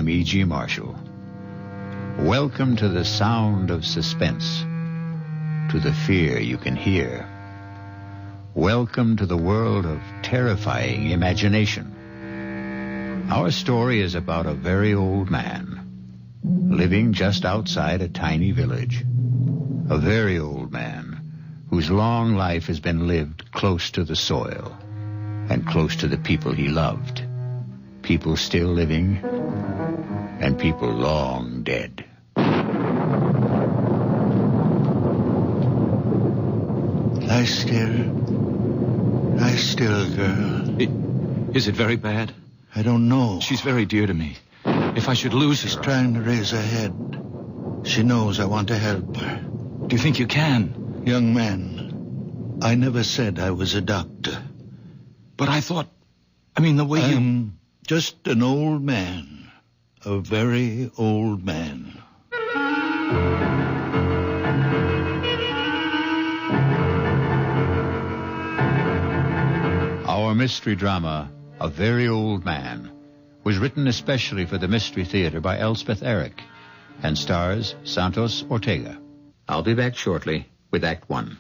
I'm E.G. Marshall. Welcome to the sound of suspense, to the fear you can hear. Welcome to the world of terrifying imagination. Our story is about a very old man living just outside a tiny village. A very old man whose long life has been lived close to the soil and close to the people he loved. People still living and people long dead. Lie still, girl. Is it very bad? I don't know. She's very dear to me. If I should lose her... She's trying to raise her head. She knows I want to help her. Do you think you can? Young man, I never said I was a doctor. But I thought... the way I'm just an old man. A very old man. Our mystery drama, A Very Old Man, was written especially for the Mystery Theater by Elspeth Eric and stars Santos Ortega. I'll be back shortly with Act One.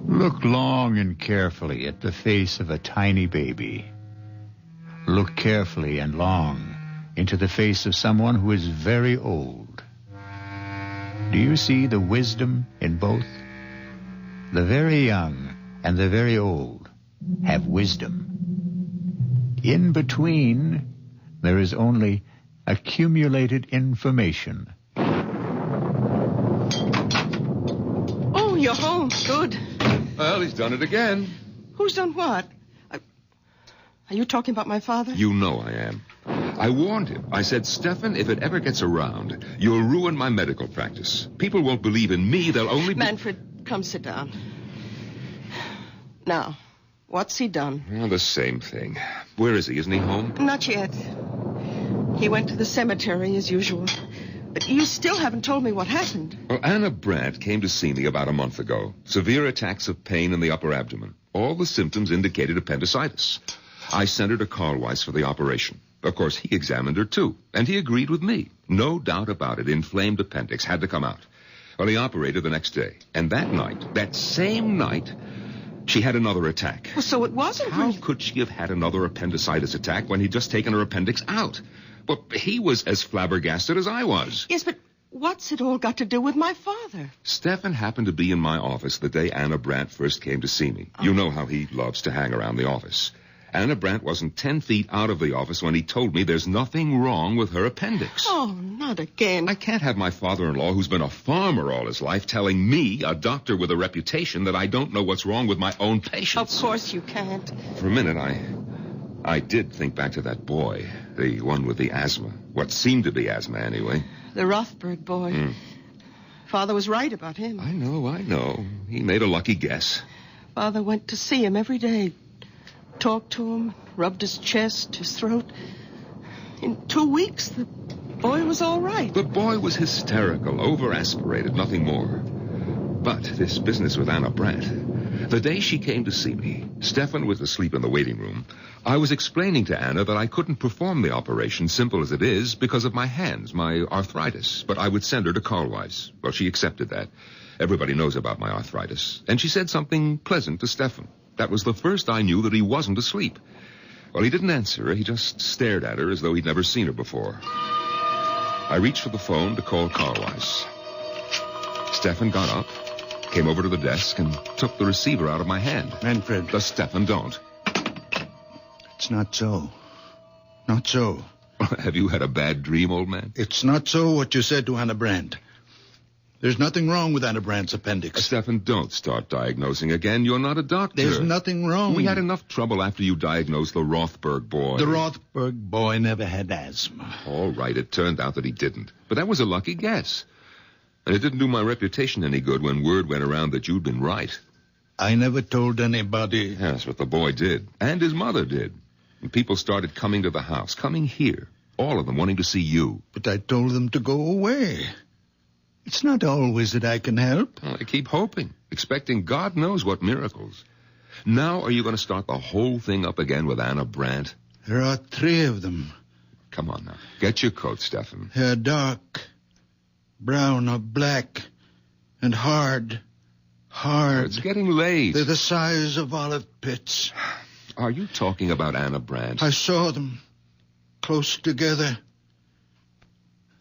Look long and carefully at the face of a tiny baby. Look carefully and long into the face of someone who is very old. Do you see the wisdom in both? The very young and the very old have wisdom. In between, there is only accumulated information. Oh, you're home. Good. Well, he's done it again. Who's done what? Are you talking about my father? You know I am. I warned him. I said, Stefan, if it ever gets around, you'll ruin my medical practice. People won't believe in me. They'll only... Manfred, come sit down. Now, what's he done? Well, the same thing. Where is he? Isn't he home? Not yet. He went to the cemetery as usual. But you still haven't told me what happened. Well, Anna Brandt came to see me about a month ago. Severe attacks of pain in the upper abdomen. All the symptoms indicated appendicitis. I sent her to Carl Weiss for the operation. Of course, he examined her, too, and he agreed with me. No doubt about it, inflamed appendix had to come out. Well, he operated the next day, and that night, that same night, she had another attack. Well, so it wasn't... How could she have had another appendicitis attack when he'd just taken her appendix out? Well, he was as flabbergasted as I was. Yes, but what's it all got to do with my father? Stefan happened to be in my office the day Anna Brandt first came to see me. You know how he loves to hang around the office. Anna Brandt wasn't 10 feet out of the office when he told me there's nothing wrong with her appendix. Oh, not again. I can't have my father-in-law, who's been a farmer all his life, telling me, a doctor with a reputation, that I don't know what's wrong with my own patients. Of course you can't. For a minute, I did think back to that boy, the one with the asthma. What seemed to be asthma, anyway. The Rothberg boy. Father was right about him. I know. He made a lucky guess. Father went to see him every day. Talked to him, rubbed his chest, his throat. In 2 weeks, the boy was all right. The boy was hysterical, over-aspirated, nothing more. But this business with Anna Brandt, the day she came to see me, Stefan was asleep in the waiting room. I was explaining to Anna that I couldn't perform the operation, simple as it is, because of my hands, my arthritis. But I would send her to Carl Weiss. Well, she accepted that. Everybody knows about my arthritis. And she said something pleasant to Stefan. That was the first I knew that he wasn't asleep. Well, he didn't answer her. He just stared at her as though he'd never seen her before. I reached for the phone to call Carl Weiss. Stefan got up, came over to the desk, and took the receiver out of my hand. Manfred. Stefan, don't. It's not so. Not so. Have you had a bad dream, old man? It's not so what you said to Anna Brandt. There's nothing wrong with Anna Brandt's appendix. Stefan, don't start diagnosing again. You're not a doctor. There's nothing wrong. We had enough trouble after you diagnosed the Rothberg boy. The Rothberg boy never had asthma. All right, it turned out that he didn't. But that was a lucky guess. And it didn't do my reputation any good when word went around that you'd been right. I never told anybody. Yes, but the boy did. And his mother did. And people started coming to the house, coming here. All of them wanting to see you. But I told them to go away. It's not always that I can help. Well, I keep hoping, expecting God knows what miracles. Now are you going to start the whole thing up again with Anna Brandt? There are 3 of them. Come on now. Get your coat, Stefan. They're dark, brown or black, and hard. Hard. It's getting late. They're the size of olive pits. Are you talking about Anna Brandt? I saw them close together.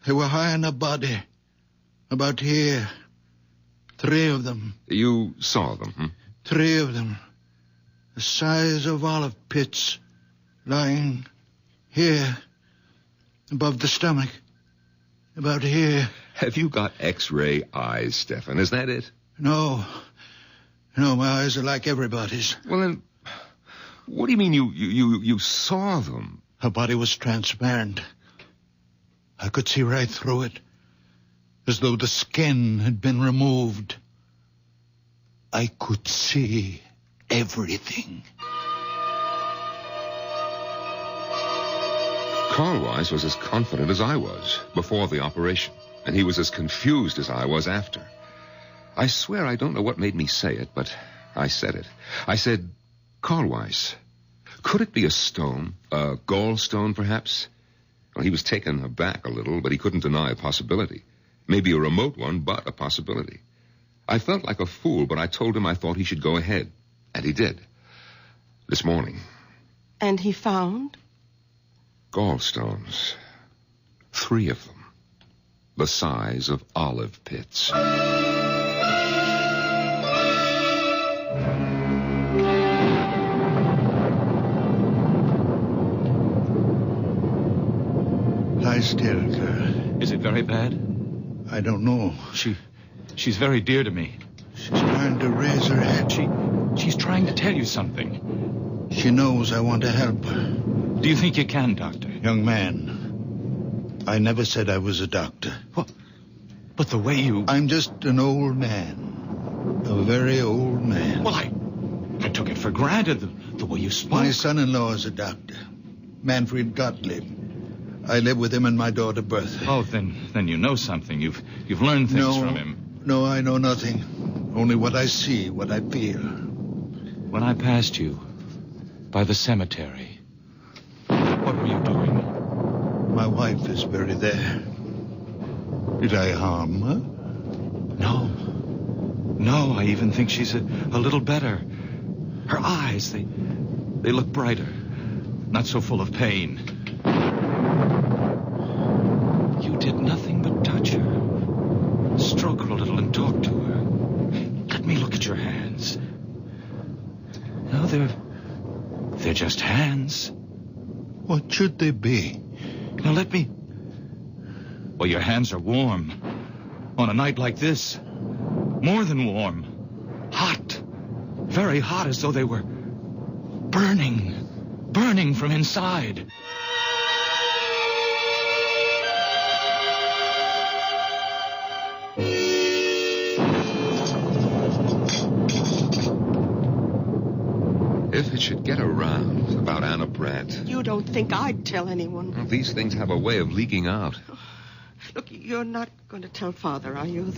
They were high on her body, about here. 3 of them. You saw them, hmm? 3 of them. The size of olive pits, lying here, above the stomach, about here. Have you got X-ray eyes, Stefan? Is that it? No, my eyes are like everybody's. Well, then, what do you mean you saw them? Her body was transparent. I could see right through it, as though the skin had been removed. I could see everything. Carl Weiss was as confident as I was before the operation, and he was as confused as I was after. I swear I don't know what made me say it, but I said it. I said, Carl Weiss, could it be a stone? A gallstone, perhaps? Well, he was taken aback a little, but he couldn't deny a possibility. Maybe a remote one, but a possibility. I felt like a fool, but I told him I thought he should go ahead. And he did. This morning. And he found? Gallstones. 3 of them. The size of olive pits. Lie still, girl. Is it very bad? I don't know. She's very dear to me. She's trying to raise her head. She's trying to tell you something. She knows I want to help her. Do you think you can, Doctor? Young man, I never said I was a doctor. What? But the way you... I'm just an old man. A very old man. Well, I took it for granted, the way you spoke. My son-in-law is a doctor. Manfred Gottlieb. I live with him and my daughter Bertha. Oh, then you know something. You've learned things from him. No, I know nothing. Only what I see, what I feel. When I passed you by the cemetery, what were you doing? My wife is buried there. Did I harm her? No, I even think she's a little better. Her eyes, they look brighter. Not so full of pain. You did nothing but touch her. Stroke her a little and talk to her. Let me look at your hands. No, they're just hands. What should they be? Now let me... Well, your hands are warm. On a night like this. More than warm. Hot. Very hot, as though they were burning from inside. If it should get around about Anna Brandt... You don't think I'd tell anyone? Well, these things have a way of leaking out. Look, you're not going to tell Father, are you,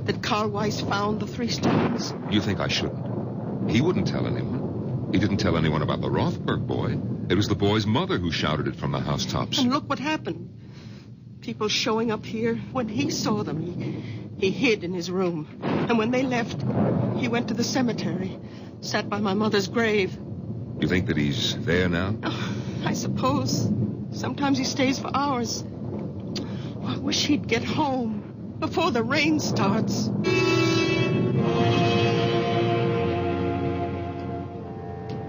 that Carl Weiss found the 3 stones? You think I shouldn't? He wouldn't tell anyone. He didn't tell anyone about the Rothberg boy. It was the boy's mother who shouted it from the housetops. And look what happened. People showing up here. When he saw them, he hid in his room. And when they left, he went to the cemetery, sat by my mother's grave. You think that he's there now? Oh, I suppose. Sometimes he stays for hours. I wish he'd get home before the rain starts.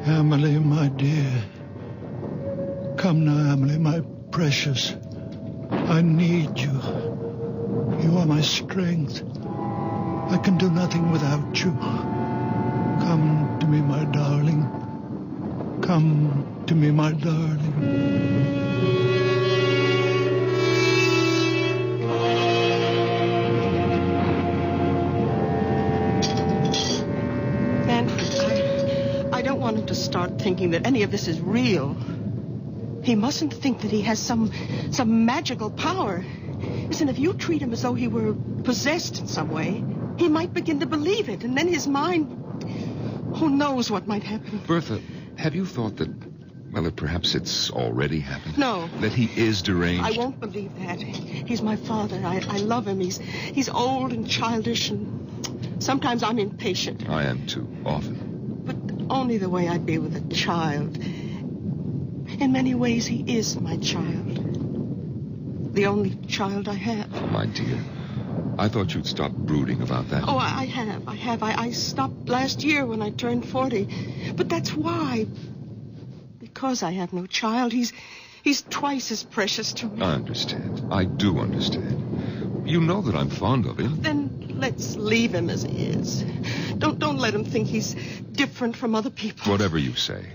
Emily, my dear. Come now, Emily, my precious. I need you. You are my strength. I can do nothing without you. Come to me, my darling. Come to me, my darling. I don't want him to start thinking that any of this is real. He mustn't think that he has some magical power. Listen, if you treat him as though he were possessed in some way, he might begin to believe it, and then his mind... Who knows what might happen? Bertha, have you thought that, well, that perhaps it's already happened? No. That he is deranged? I won't believe that. He's my father. I love him. He's old and childish, and sometimes I'm impatient. I am too, often. But only the way I'd be with a child. In many ways, he is my child. The only child I have. Oh, my dear. I thought you'd stop brooding about that. Oh, I have. I stopped last year when I turned 40. But that's why. Because I have no child, he's twice as precious to me. I understand. I do understand. You know that I'm fond of him. Then let's leave him as he is. Don't let him think he's different from other people. Whatever you say.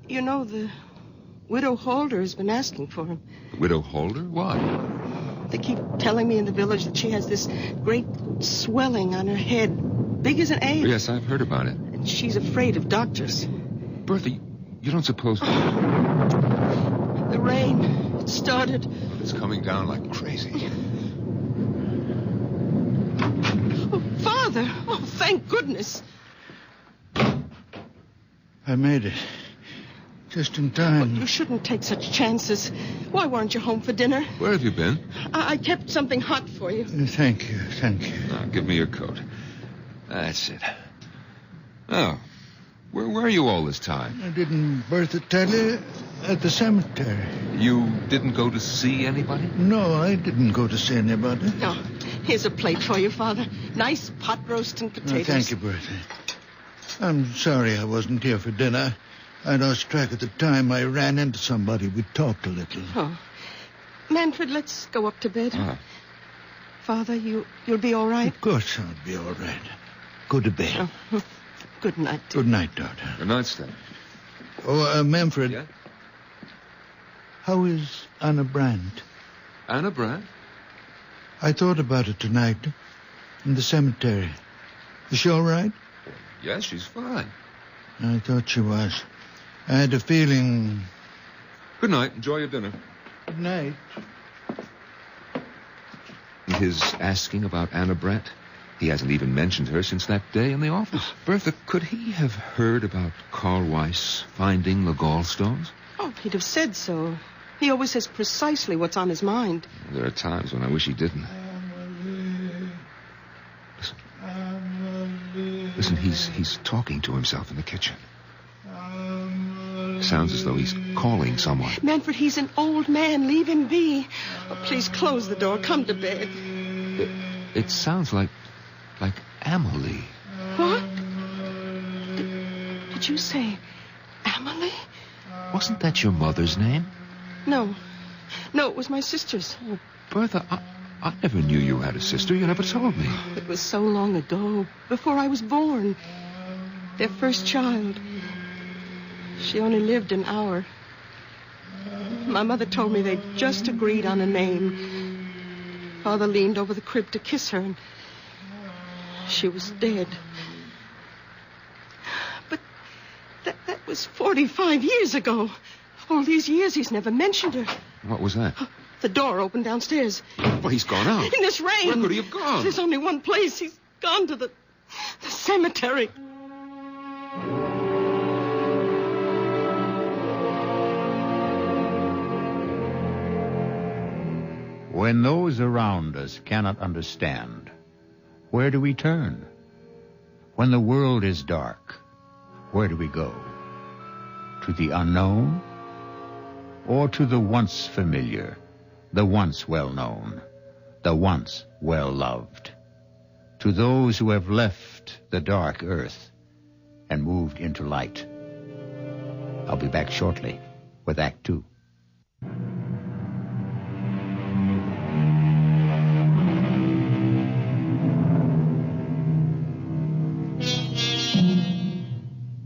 You know, the Widow Holder has been asking for him. The Widow Holder? Why? They keep telling me in the village that she has this great swelling on her head, big as an egg. Yes, I've heard about it. And she's afraid of doctors. Bertha, you don't suppose... The rain, it started. It's coming down like crazy. Oh, Father! Oh, thank goodness. I made it. Just in time. You shouldn't take such chances. Why weren't you home for dinner? Where have you been? I kept something hot for you. Thank you. Now, give me your coat. That's it. Oh, where were you all this time? Didn't Bertha tell you? At the cemetery. You didn't go to see anybody? No, I didn't go to see anybody. No. Here's a plate for you, Father. Nice pot roast and potatoes. Thank you, Bertha. I'm sorry I wasn't here for dinner. I lost track of the time. I ran into somebody. We talked a little. Oh. Manfred, let's go up to bed. Ah. Father, you'll be all right? Of course I'll be all right. Go to bed. Oh. Good night. Good night, daughter. Good night, Steph. Oh, Manfred. Yeah? How is Anna Brandt? Anna Brandt? I thought about it tonight. In the cemetery. Is she all right? Yes, she's fine. I thought she was. I had a feeling... Good night. Enjoy your dinner. Good night. His asking about Anna Brandt? He hasn't even mentioned her since that day in the office. Bertha, could he have heard about Carl Weiss finding the gallstones? Oh, he'd have said so. He always says precisely what's on his mind. There are times when I wish he didn't. Listen, he's talking to himself in the kitchen. Sounds as though he's calling someone. Manfred, he's an old man. Leave him be. Oh, please close the door. Come to bed. It sounds like Amelie. What? Did you say Amelie? Wasn't that your mother's name? No. No, it was my sister's. Oh, Bertha, I never knew you had a sister. You never told me. It was so long ago, before I was born. Their first child. She only lived an hour. My mother told me they'd just agreed on a name. Father leaned over the crib to kiss her, and she was dead. But that was 45 years ago. All these years he's never mentioned her. What was that? The door opened downstairs. Well, he's gone out. In this rain. Where could he have gone? There's only one place. He's gone to the cemetery. When those around us cannot understand, where do we turn? When the world is dark, where do we go? To the unknown? Or to the once familiar, the once well-known, the once well-loved? To those who have left the dark earth and moved into light. I'll be back shortly with Act 2.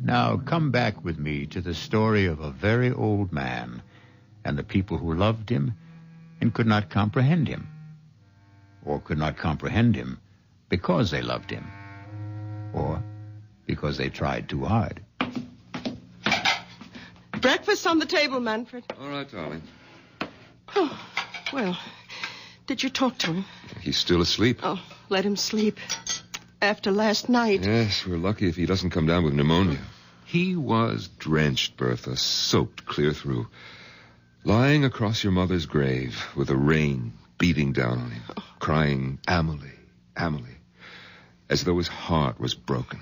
Now come back with me to the story of a very old man and the people who loved him and could not comprehend him, or could not comprehend him because they loved him, or because they tried too hard. Breakfast on the table, Manfred. All right, darling. Oh, well, Did you talk to him? He's still asleep. Oh, let him sleep. After last night. Yes, we're lucky if he doesn't come down with pneumonia. He was drenched, Bertha, soaked clear through. Lying across your mother's grave with the rain beating down on him, crying, Amelie, Amelie, as though his heart was broken.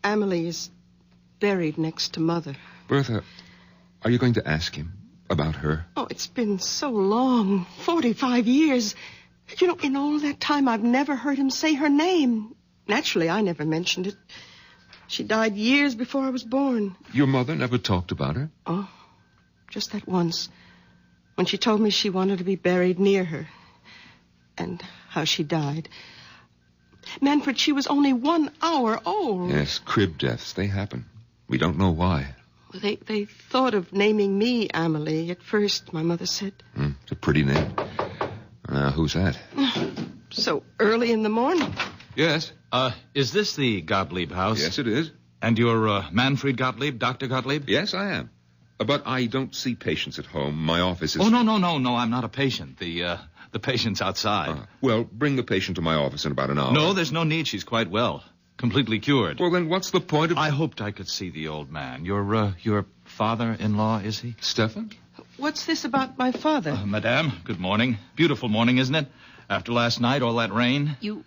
Amelie is buried next to Mother. Bertha, are you going to ask him about her? Oh, it's been so long. 45 years. You know, in all that time, I've never heard him say her name. Naturally, I never mentioned it. She died years before I was born. Your mother never talked about her? Oh, just that once. When she told me she wanted to be buried near her. And how she died. Manfred, she was only 1 hour old. Yes, crib deaths, they happen. We don't know why. They thought of naming me Amelie at first, my mother said. It's a pretty name. Who's that? So early in the morning. Yes. Is this the Gottlieb house? Yes, it is. And you're Manfred Gottlieb, Dr. Gottlieb? Yes, I am. But I don't see patients at home. My office is... Oh, no, I'm not a patient. The patient's outside. Well, bring the patient to my office in about an hour. No, there's no need. She's quite well. Completely cured. Well, then what's the point of... I hoped I could see the old man. Your father-in-law, is he? Stefan? What's this about my father? Madame, good morning. Beautiful morning, isn't it? After last night, all that rain. You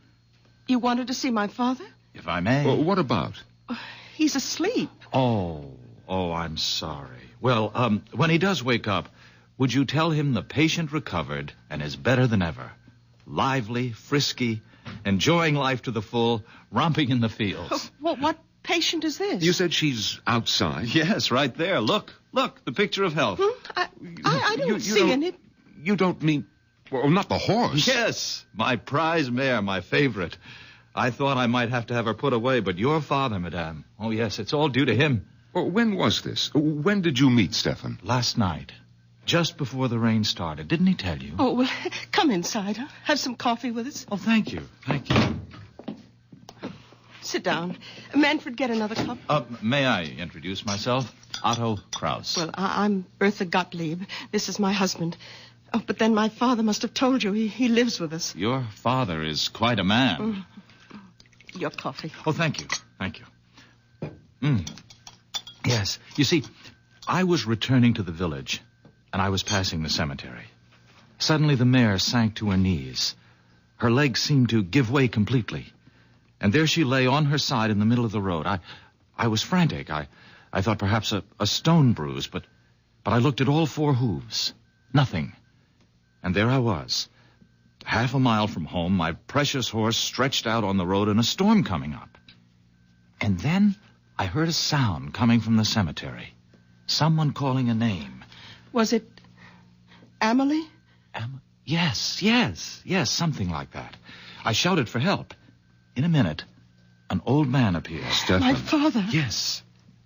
wanted to see my father? If I may. Well, what about? He's asleep. Oh, I'm sorry. Well, when he does wake up, would you tell him the patient recovered and is better than ever? Lively, frisky, enjoying life to the full, romping in the fields. What patient is this? You said she's outside. Yes, right there. Look, the picture of health. I don't see any... You don't mean... Well, not the horse. Yes, my prize mare, my favorite. I thought I might have to have her put away, but your father, madame. Oh, yes, it's all due to him. Well, when was this? When did you meet Stefan? Last night, just before the rain started. Didn't he tell you? Oh, well, come inside. Huh? Have some coffee with us. Oh, thank you. Sit down. Manfred, get another cup. May I introduce myself? Otto Kraus. Well, I'm Bertha Gottlieb. This is my husband. Oh, but then my father must have told you. He lives with us. Your father is quite a man. Your coffee. Oh, thank you. Yes. You see, I was returning to the village, and I was passing the cemetery. Suddenly, the mare sank to her knees. Her legs seemed to give way completely. And there she lay on her side in the middle of the road. I was frantic. I thought perhaps a stone bruise, but I looked at all 4 hooves. Nothing. And there I was, half a mile from home, my precious horse stretched out on the road and a storm coming up. And then I heard a sound coming from the cemetery. Someone calling a name. Was it Amelie? Yes, something like that. I shouted for help. In a minute, an old man appeared. Stefan. My father. Yes.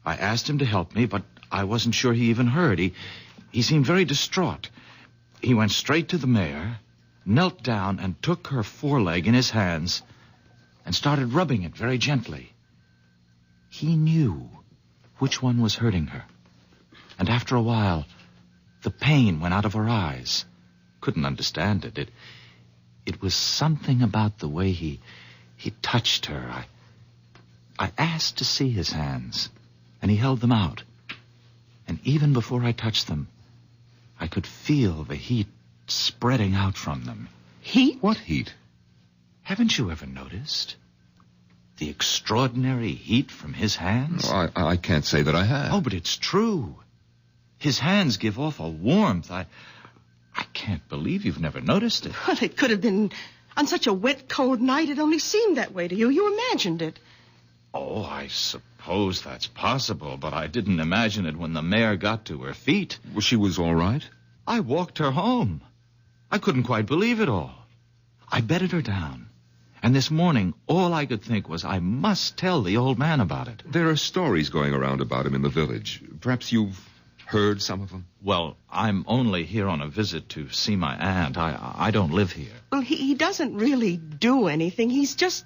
I asked him to help me, but I wasn't sure he even heard. He seemed very distraught. He went straight to the mare, knelt down and took her foreleg in his hands and started rubbing it very gently. He knew which one was hurting her. And after a while, the pain went out of her eyes. Couldn't understand it. It was something about the way he touched her. I asked to see his hands, and he held them out. And even before I touched them, I could feel the heat spreading out from them. Heat? What heat? Haven't you ever noticed the extraordinary heat from his hands? Oh, I can't say that I have. Oh, but it's true. His hands give off a warmth. I can't believe you've never noticed it. Well, it could have been on such a wet, cold night. It only seemed that way to you. You imagined it. Oh, I suppose that's possible, but I didn't imagine it when the mare got to her feet. Well, she was all right? I walked her home. I couldn't quite believe it all. I bedded her down. And this morning, all I could think was I must tell the old man about it. There are stories going around about him in the village. Perhaps you've heard some of them? Well, I'm only here on a visit to see my aunt. I don't live here. Well, he doesn't really do anything. He's just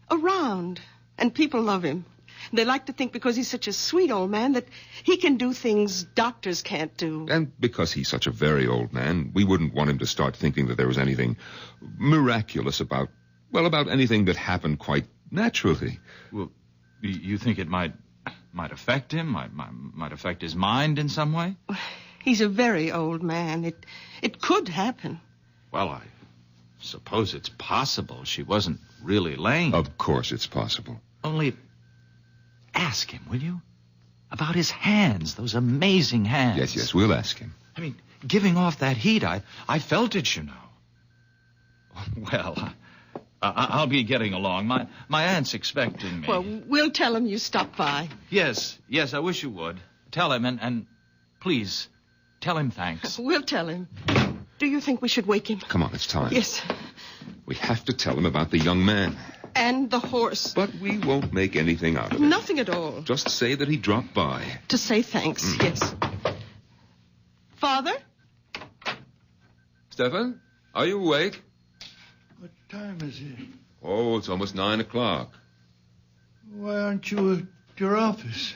around. And people love him. They like to think because he's such a sweet old man that he can do things doctors can't do. And because he's such a very old man, we wouldn't want him to start thinking that there was anything miraculous about anything that happened quite naturally. Well, you think it might affect him? Might affect his mind in some way? He's a very old man. It could happen. Well, I suppose it's possible she wasn't really laying. Of course it's possible. Only ask him, will you? About his hands, those amazing hands. Yes, we'll ask him. I mean, giving off that heat, I felt it, you know. Well, I'll be getting along. My aunt's expecting me. Well, we'll tell him you stopped by. Yes, I wish you would. Tell him, and please, tell him thanks. We'll tell him. Do you think we should wake him? Come on, it's time. Yes. We have to tell him about the young man. And the horse. But we won't make anything out of it. Nothing at all. Just say that he dropped by. To say thanks, yes. Father? Stefan, are you awake? What time is it? Oh, it's almost 9 o'clock. Why aren't you at your office?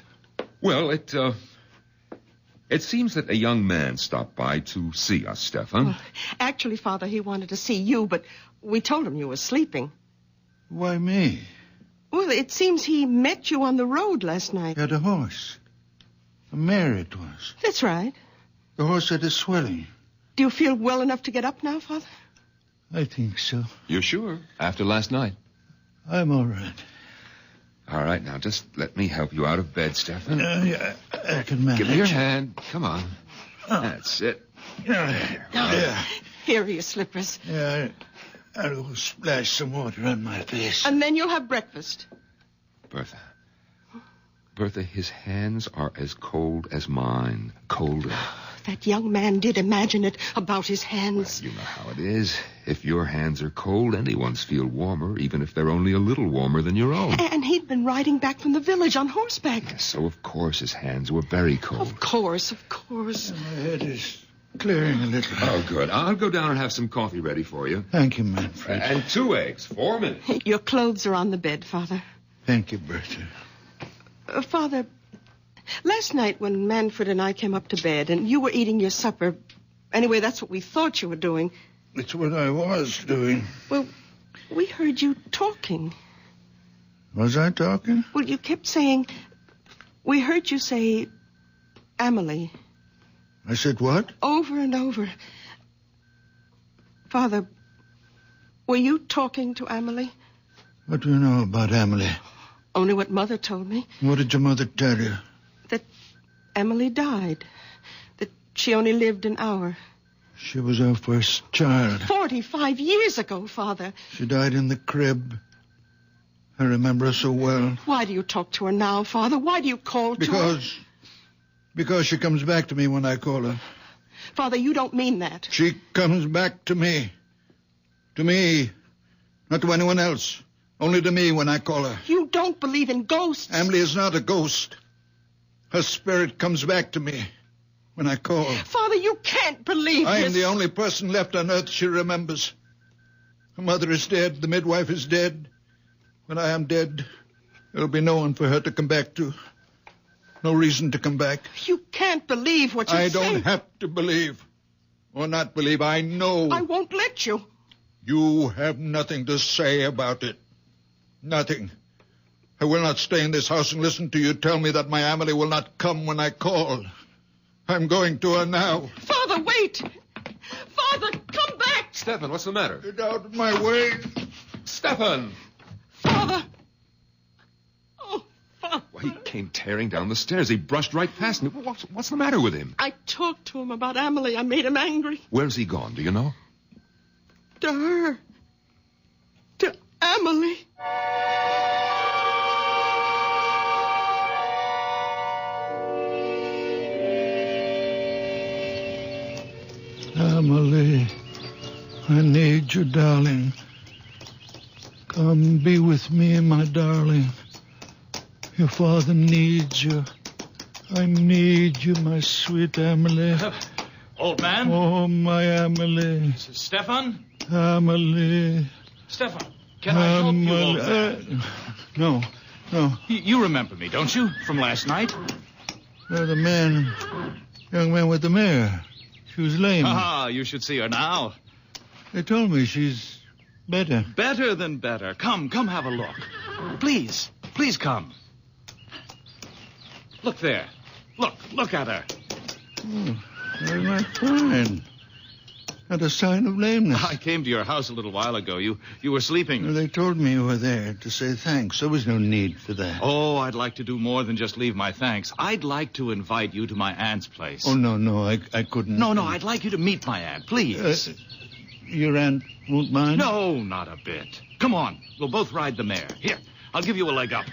Well, it seems that a young man stopped by to see us, Stefan. Well, actually, Father, he wanted to see you, but we told him you were sleeping. Why me? Well, it seems he met you on the road last night. Had a horse. A mare it was. That's right. The horse had a swelling. Do you feel well enough to get up now, Father? I think so. You're sure? After last night? I'm all right. All right, now just let me help you out of bed, Stefan. Yeah, I can manage. Give me your hand. Come on. That's it. Yeah. Here are your slippers. Yeah, I'll go splash some water on my face. And then you'll have breakfast. Bertha, his hands are as cold as mine. Colder. That young man did imagine it about his hands. Well, you know how it is. If your hands are cold, anyone's feel warmer, even if they're only a little warmer than your own. And he'd been riding back from the village on horseback. Yes, so of course his hands were very cold. Of course. My head is clearing a little. Oh, good. I'll go down and have some coffee ready for you. Thank you, Manfred. And 2 eggs. 4 minutes. Your clothes are on the bed, Father. Thank you, Bertha. Father, last night when Manfred and I came up to bed and you were eating your supper, anyway, that's what we thought you were doing. It's what I was doing. Well, we heard you talking. Was I talking? Well, you kept saying, we heard you say, Amelie. I said what? Over and over. Father, were you talking to Amelie? What do you know about Amelie? Only what Mother told me. What did your mother tell you? That Amelie died. That she only lived an hour. She was our first child. 45 years ago, Father. She died in the crib. I remember her so well. Why do you talk to her now, Father? Why do you call to her? Because she comes back to me when I call her. Father, you don't mean that. She comes back to me. To me. Not to anyone else. Only to me when I call her. You don't believe in ghosts. Amelie is not a ghost. Her spirit comes back to me when I call. Father, you can't believe I this. am the only person left on earth she remembers. Her mother is dead. The midwife is dead. When I am dead, there'll be no one for her to come back to. No reason to come back. You can't believe what you say. I don't have to believe. Or not believe. I know. I won't let you. You have nothing to say about it. Nothing. I will not stay in this house and listen to you tell me that my Amelie will not come when I call. I'm going to her now. Father, wait. Father, come back. Stefan, what's the matter? Get out of my way. Stefan! Father. Oh, Father. Well, he came tearing down the stairs. He brushed right past me. What's the matter with him? I talked to him about Amelie. I made him angry. Where's he gone? Do you know? To her. To Amelie. Amelie, I need you, darling. Come be with me, my darling. Your father needs you. I need you, my sweet Amelie. Old man? Oh, my Amelie. Stefan? Amelie. Stefan, can I help you, old man? No. No. You remember me, don't you? From last night? The young man with the mare. She was lame. Ah, you should see her now. They told me she's better. Better than better. Come have a look. Please come. Look there. Look at her. Oh, they're not fine. Not a sign of lameness. I came to your house a little while ago. You were sleeping. They told me you were there to say thanks. There was no need for that. Oh, I'd like to do more than just leave my thanks. I'd like to invite you to my aunt's place. Oh, no, I couldn't. No, I'd like you to meet my aunt, please. Your aunt won't mind? No, not a bit. Come on, we'll both ride the mare. Here, I'll give you a leg up.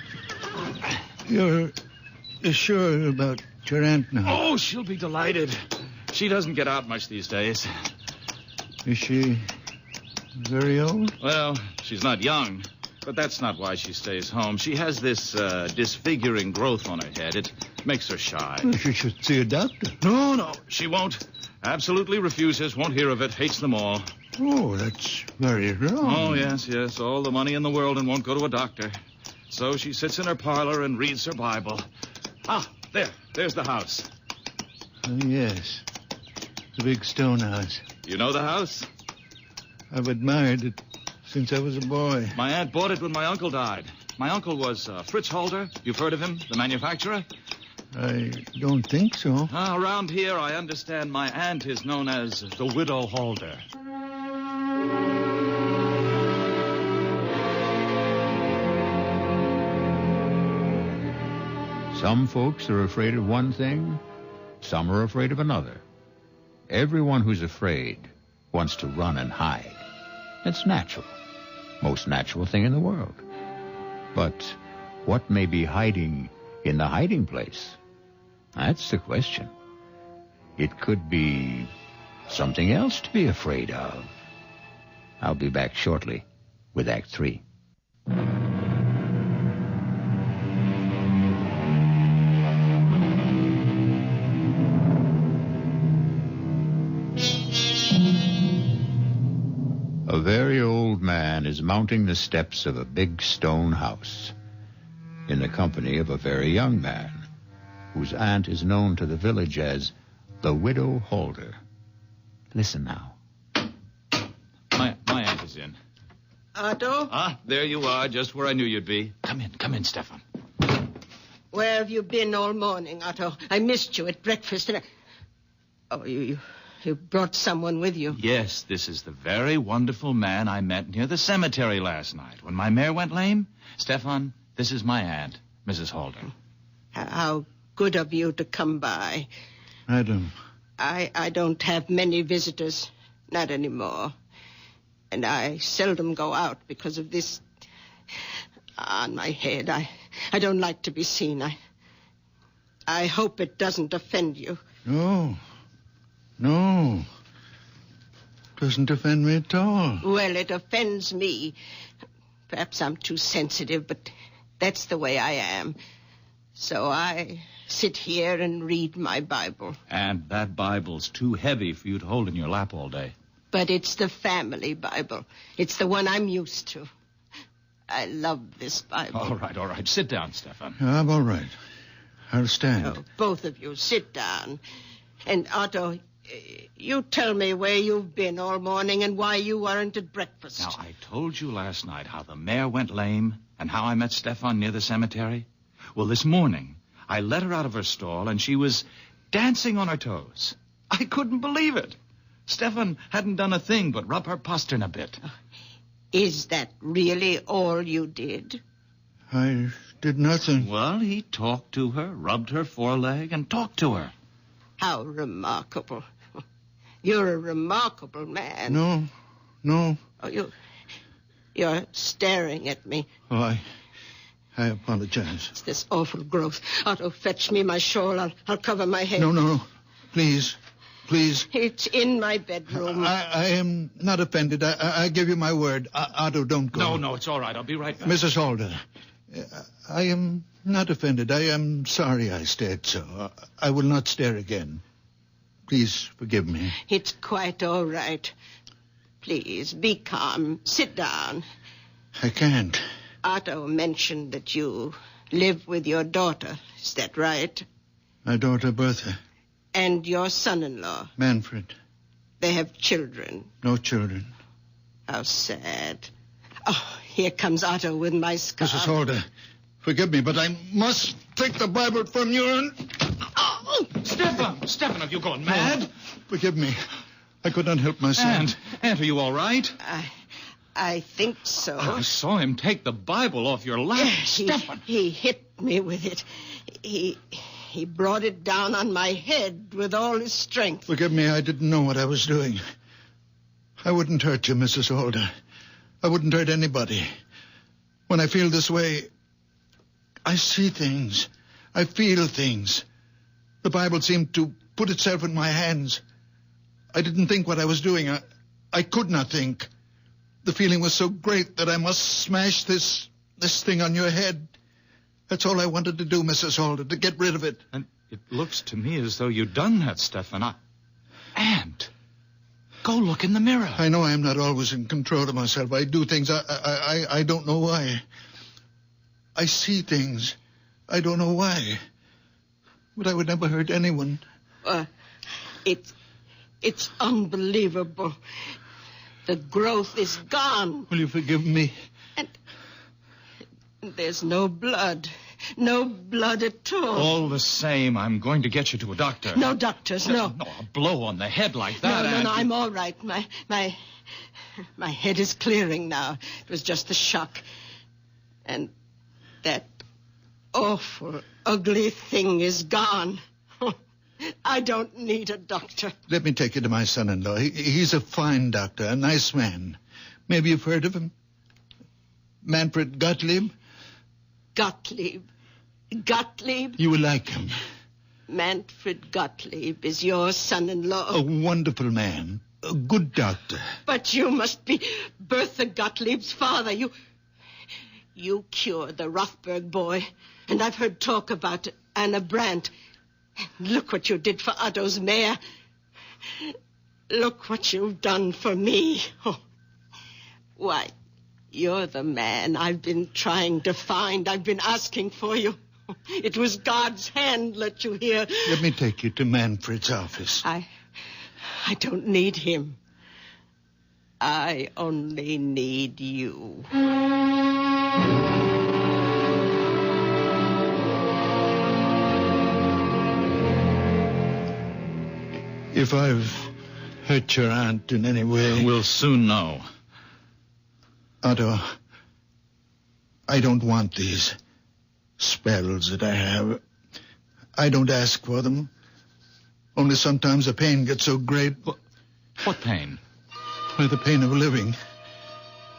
You're sure about your aunt now? Oh, she'll be delighted. She doesn't get out much these days. Is she very old? Well, she's not young, but that's not why she stays home. She has this disfiguring growth on her head. It makes her shy. Well, she should see a doctor. No, she won't. Absolutely refuses, won't hear of it, hates them all. Oh, that's very wrong. Oh, yes, all the money in the world and won't go to a doctor. So she sits in her parlor and reads her Bible. Ah, there's the house. Oh, yes, the big stone house. You know the house? I've admired it since I was a boy. My aunt bought it when my uncle died. My uncle was Fritz Holder. You've heard of him, the manufacturer? I don't think so. Around here, I understand my aunt is known as the Widow Holder. Some folks are afraid of one thing, some are afraid of another. Everyone who's afraid wants to run and hide. It's natural. Most natural thing in the world. But what may be hiding in the hiding place? That's the question. It could be something else to be afraid of. I'll be back shortly with Act 3. A very old man is mounting the steps of a big stone house in the company of a very young man whose aunt is known to the village as the Widow Holder. Listen now. My aunt is in. Otto? Ah, there you are, just where I knew you'd be. Come in, Stefan. Where have you been all morning, Otto? I missed you at breakfast and Oh, you brought someone with you. Yes, this is the very wonderful man I met near the cemetery last night when my mare went lame. Stefan, this is my aunt, Mrs. Holder. How good of you to come by. Madam. I don't have many visitors, not anymore. And I seldom go out because of this on my head. I don't like to be seen. I hope it doesn't offend you. No. Doesn't offend me at all. Well, it offends me. Perhaps I'm too sensitive, but that's the way I am. So I sit here and read my Bible. And that Bible's too heavy for you to hold in your lap all day. But it's the family Bible. It's the one I'm used to. I love this Bible. All right. Sit down, Stefan. I'm all right. I'll stand. Oh, both of you, sit down. And Otto, you tell me where you've been all morning and why you weren't at breakfast. Now, I told you last night how the mare went lame and how I met Stefan near the cemetery. Well, this morning, I let her out of her stall and she was dancing on her toes. I couldn't believe it. Stefan hadn't done a thing but rub her postern a bit. Is that really all you did? I did nothing. Well, he talked to her, rubbed her foreleg, and talked to her. How remarkable. You're a remarkable man. No. Oh, you're staring at me. Oh, I apologize. It's this awful growth. Otto, fetch me my shawl. I'll cover my head. No. Please. It's in my bedroom. I am not offended. I give you my word. Otto, don't go. No, it's all right. I'll be right back. Mrs. Holder, I am not offended. I am sorry I stared so. I will not stare again. Please forgive me. It's quite all right. Please, be calm. Sit down. I can't. Otto mentioned that you live with your daughter. Is that right? My daughter, Bertha. And your son-in-law. Manfred. They have children. No children. How sad. Oh, here comes Otto with my scarf. Mrs. Holder, forgive me, but I must take the Bible from you and... Oh! Stefan, have you gone mad? Forgive me. I could not help myself. Aunt, are you all right? I think so. I saw him take the Bible off your lap. Stefan. He hit me with it. He brought it down on my head with all his strength. Forgive me, I didn't know what I was doing. I wouldn't hurt you, Mrs. Holder. I wouldn't hurt anybody. When I feel this way, I see things. I feel things. The Bible seemed to put itself in my hands. I didn't think what I was doing. I could not think. The feeling was so great that I must smash this thing on your head. That's all I wanted to do, Mrs. Holder, to get rid of it. And it looks to me as though you'd done that, Stefan. Aunt, go look in the mirror. I know I am not always in control of myself. I do things. I don't know why. I see things. I don't know why. But I would never hurt anyone. It's unbelievable. The growth is gone. Will you forgive me? And there's no blood. No blood at all. All the same, I'm going to get you to a doctor. No doctors, no. No, a blow on the head like that. No, I'm all right. My head is clearing now. It was just a shock. And that awful, ugly thing is gone. I don't need a doctor. Let me take you to my son-in-law. He's a fine doctor, a nice man. Maybe you've heard of him? Manfred Gottlieb? Gottlieb? You will like him. Manfred Gottlieb is your son-in-law. A wonderful man. A good doctor. But you must be Bertha Gottlieb's father. You cured the Rothberg boy. And I've heard talk about Anna Brandt. Look what you did for Otto's mare. Look what you've done for me. Oh. Why, you're the man I've been trying to find. I've been asking for you. It was God's hand let you here. Let me take you to Manfred's office. I don't need him. I only need you. If I've hurt your aunt in any way... We'll soon know. Otto, I don't want these spells that I have. I don't ask for them. Only sometimes the pain gets so great. What pain? Well, the pain of living.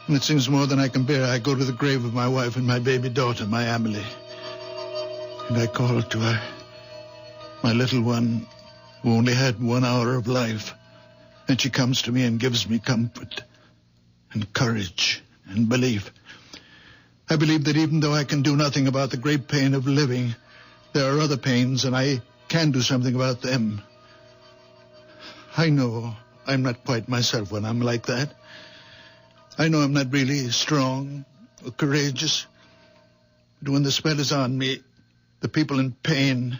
And it seems more than I can bear. I go to the grave of my wife and my baby daughter, my Emily. And I call to her, my little one, who only had 1 hour of life. And she comes to me and gives me comfort and courage and belief. I believe that even though I can do nothing about the great pain of living, there are other pains, and I can do something about them. I know I'm not quite myself when I'm like that. I know I'm not really strong or courageous. But when the spell is on me, the people in pain,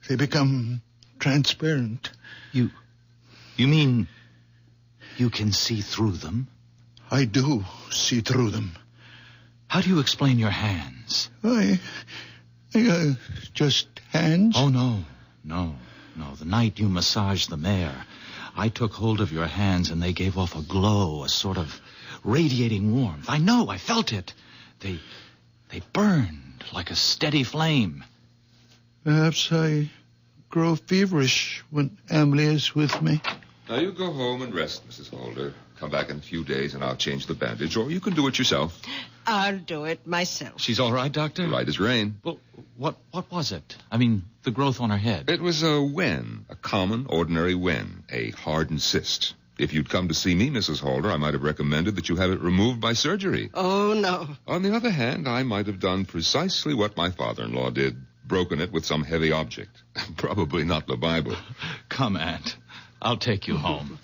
they become transparent. You mean you can see through them? I do see through them. How do you explain your hands? Just hands? Oh, no. The night you massaged the mare, I took hold of your hands and they gave off a glow, a sort of radiating warmth. I know, I felt it. They burned like a steady flame. Perhaps I grow feverish when Emily is with me. Now, you go home and rest, Mrs. Holder. Come back in a few days and I'll change the bandage, or you can do it yourself. I'll do it myself. She's all right, Doctor? Right as rain. Well, what was it? I mean, the growth on her head. It was a wen, a common, ordinary wen, a hardened cyst. If you'd come to see me, Mrs. Holder, I might have recommended that you have it removed by surgery. Oh, no. On the other hand, I might have done precisely what my father-in-law did, broken it with some heavy object. Probably not the Bible. Come, Aunt. I'll take you home.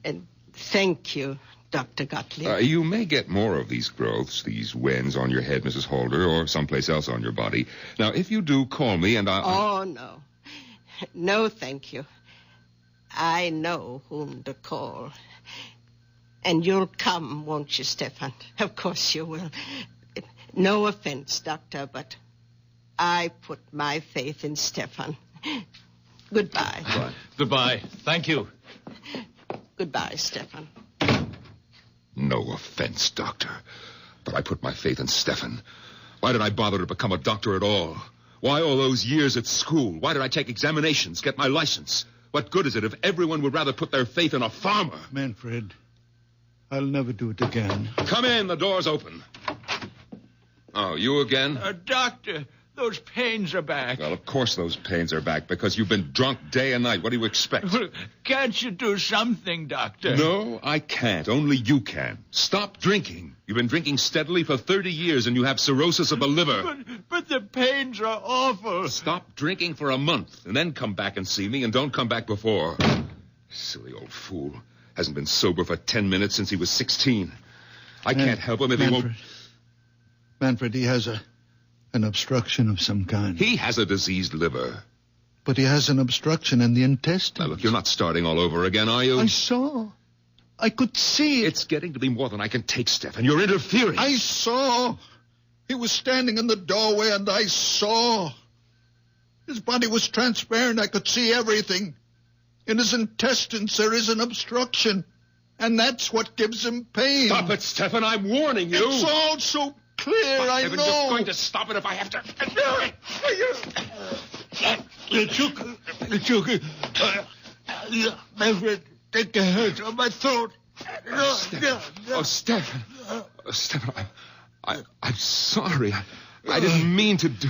And thank you. Dr. Gottlieb. You may get more of these growths, these wens on your head, Mrs. Holder, or someplace else on your body. Now, if you do, call me and I'll... Oh, no. No, thank you. I know whom to call. And you'll come, won't you, Stefan? Of course you will. No offense, Doctor, but I put my faith in Stefan. Goodbye. Goodbye. Goodbye. Thank you. Goodbye, Stefan. No offense, Doctor, but I put my faith in Stefan. Why did I bother to become a doctor at all? Why all those years at school? Why did I take examinations, get my license? What good is it if everyone would rather put their faith in a farmer? Manfred, I'll never do it again. Come in, the door's open. Oh, you again? Doctor, those pains are back. Well, of course those pains are back, because you've been drunk day and night. What do you expect? Can't you do something, Doctor? No, I can't. Only you can. Stop drinking. You've been drinking steadily for 30 years, and you have cirrhosis of the liver. But the pains are awful. Stop drinking for a month, and then come back and see me, and don't come back before. Silly old fool. Hasn't been sober for 10 minutes since he was 16. I can't help him if he won't... Manfred, he has an obstruction of some kind. He has a diseased liver. But he has an obstruction in the intestines. Now, look, you're not starting all over again, are you? I saw. I could see it. It's getting to be more than I can take, Stefan. You're interfering. I saw. He was standing in the doorway, and I saw. His body was transparent. I could see everything. In his intestines, there is an obstruction. And that's what gives him pain. Stop it, Stefan. I'm warning you. It's all so clear, I know. You're going to stop it if I have to. Manfred, take your hands on my throat. Stefan. Stefan, I'm sorry. I didn't mean to do...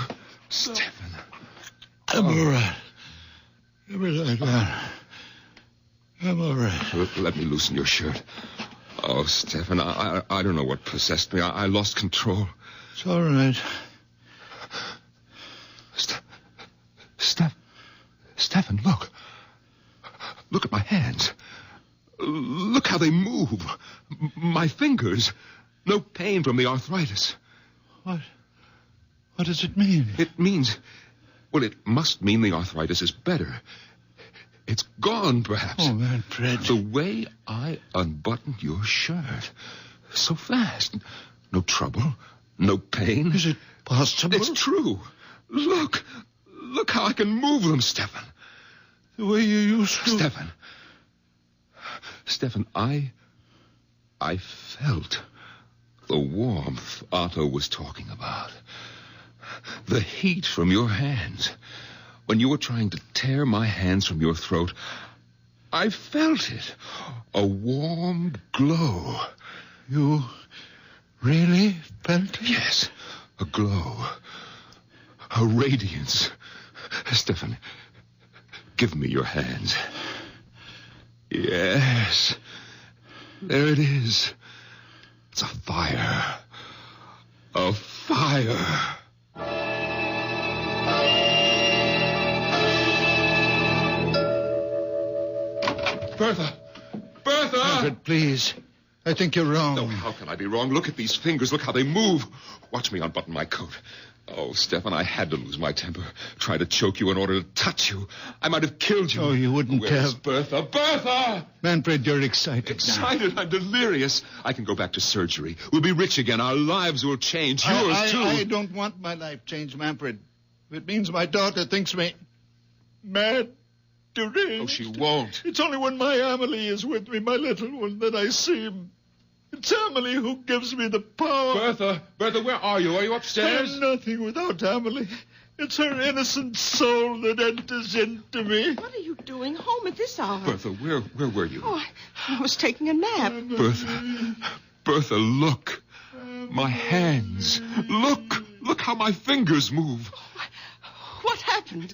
Stefan. I'm all right. Everything down. I'm all right. Let me loosen your shirt. Oh, Stefan, I don't know what possessed me. I lost control. It's all right. Stefan, look. Look at my hands. Look how they move. My fingers. No pain from the arthritis. What does it mean? It means... Well, it must mean the arthritis is better. It's gone, perhaps. Oh, Manfred. The way I unbuttoned your shirt. So fast. No trouble. No pain. Is it possible? It's true. Look. Look how I can move them, Stefan. The way you used to. Stefan, I felt the warmth Otto was talking about. The heat from your hands. When you were trying to tear my hands from your throat, I felt it. A warm glow. You really felt it? Yes, a glow. A radiance. Stefan, give me your hands. Yes. There it is. It's a fire. A fire. Bertha! Manfred, please. I think you're wrong. No, how can I be wrong? Look at these fingers. Look how they move. Watch me unbutton my coat. Oh, Stefan, I had to lose my temper. Try to choke you in order to touch you. I might have killed you. Oh, you wouldn't Where's have. Bertha? Bertha! Manfred, you're excited Excited? now. I'm delirious. I can go back to surgery. We'll be rich again. Our lives will change. Yours, too. I don't want my life changed, Manfred. If it means my daughter thinks me mad, deranged. Oh, she won't. It's only when my Amelie is with me, my little one, that I see him. It's Amelie who gives me the power. Bertha, where are you? Are you upstairs? I'm nothing without Amelie. It's her innocent soul that enters into me. What are you doing home at this hour? Bertha, where were you? Oh, I was taking a nap. Bertha, look. My hands. Look how my fingers move. What happened?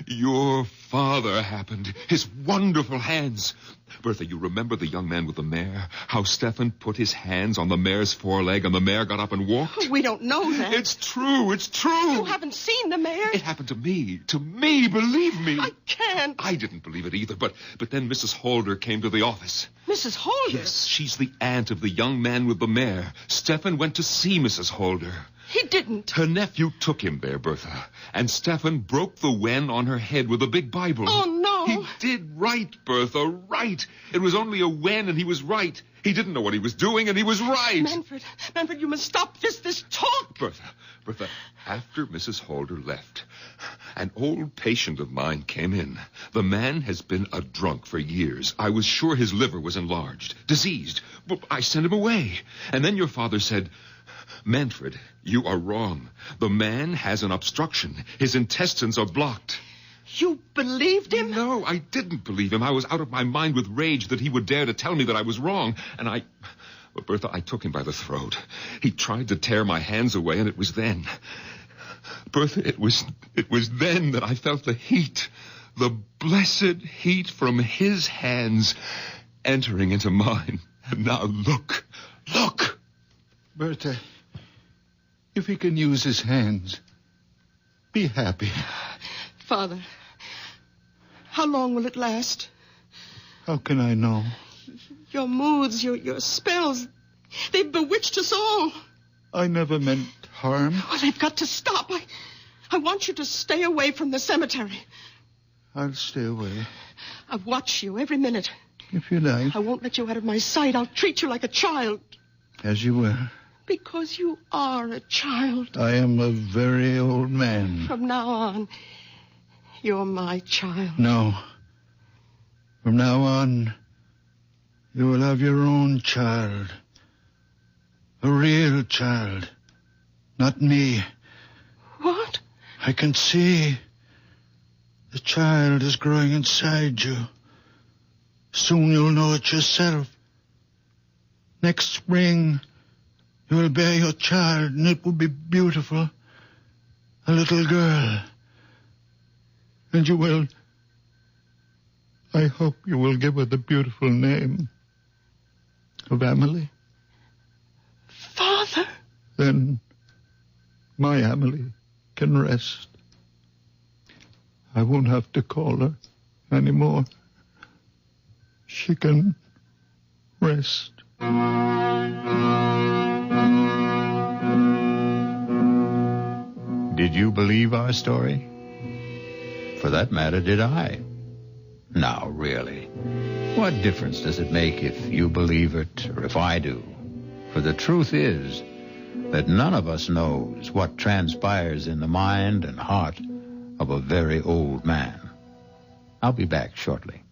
Your father happened. His wonderful hands. Bertha, you remember the young man with the mare? How Stefan put his hands on the mare's foreleg and the mare got up and walked? We don't know that. It's true. You haven't seen the mare? It happened to me. To me, believe me. I can't. I didn't believe it either, but then Mrs. Holder came to the office. Mrs. Holder? Yes, she's the aunt of the young man with the mare. Stefan went to see Mrs. Holder. He didn't. Her nephew took him there, Bertha. And Stefan broke the wen on her head with a big Bible. Oh, no. He did right, Bertha, right. It was only a wen, and he was right. He didn't know what he was doing, and he was right. Manfred, you must stop this talk. Bertha, after Mrs. Holder left, an old patient of mine came in. The man has been a drunk for years. I was sure his liver was enlarged, diseased. But I sent him away. And then your father said, Manfred, you are wrong. The man has an obstruction. His intestines are blocked. You believed him? No, I didn't believe him. I was out of my mind with rage that he would dare to tell me that I was wrong. And Well, Bertha, I took him by the throat. He tried to tear my hands away, and it was then. Bertha, it was then that I felt the heat, the blessed heat from his hands entering into mine. And now look. Bertha, if he can use his hands, be happy. Father, how long will it last? How can I know? Your moods, your spells, they've bewitched us all. I never meant harm. Well, they've got to stop. I want you to stay away from the cemetery. I'll stay away. I'll watch you every minute. If you like. I won't let you out of my sight. I'll treat you like a child. As you will. Because you are a child. I am a very old man. From now on, you're my child. No. From now on, you will have your own child. A real child. Not me. What? I can see. The child is growing inside you. Soon you'll know it yourself. Next spring, you will bear your child, and it will be beautiful. A little girl. And you will... I hope you will give her the beautiful name of Emily. Father? Then my Emily can rest. I won't have to call her anymore. She can rest. Did you believe our story? For that matter, did I? Now, really, what difference does it make if you believe it or if I do? For the truth is that none of us knows what transpires in the mind and heart of a very old man. I'll be back shortly.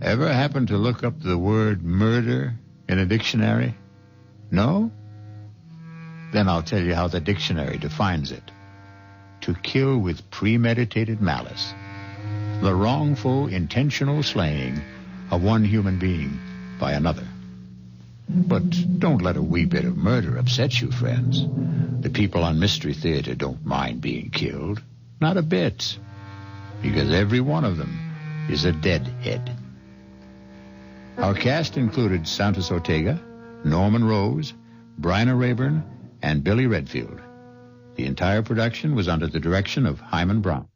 Ever happen to look up the word murder in a dictionary? No? Then I'll tell you how the dictionary defines it. To kill with premeditated malice. The wrongful, intentional slaying of one human being by another. But don't let a wee bit of murder upset you, friends. The people on Mystery Theater don't mind being killed. Not a bit. Because every one of them is a deadhead. Our cast included Santos Ortega, Norman Rose, Bryna Rayburn, and Billy Redfield. The entire production was under the direction of Hyman Brown.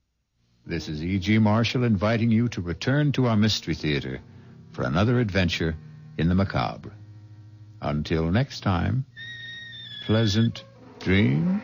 This is E.G. Marshall inviting you to return to our Mystery Theater for another adventure in the macabre. Until next time, pleasant dreams.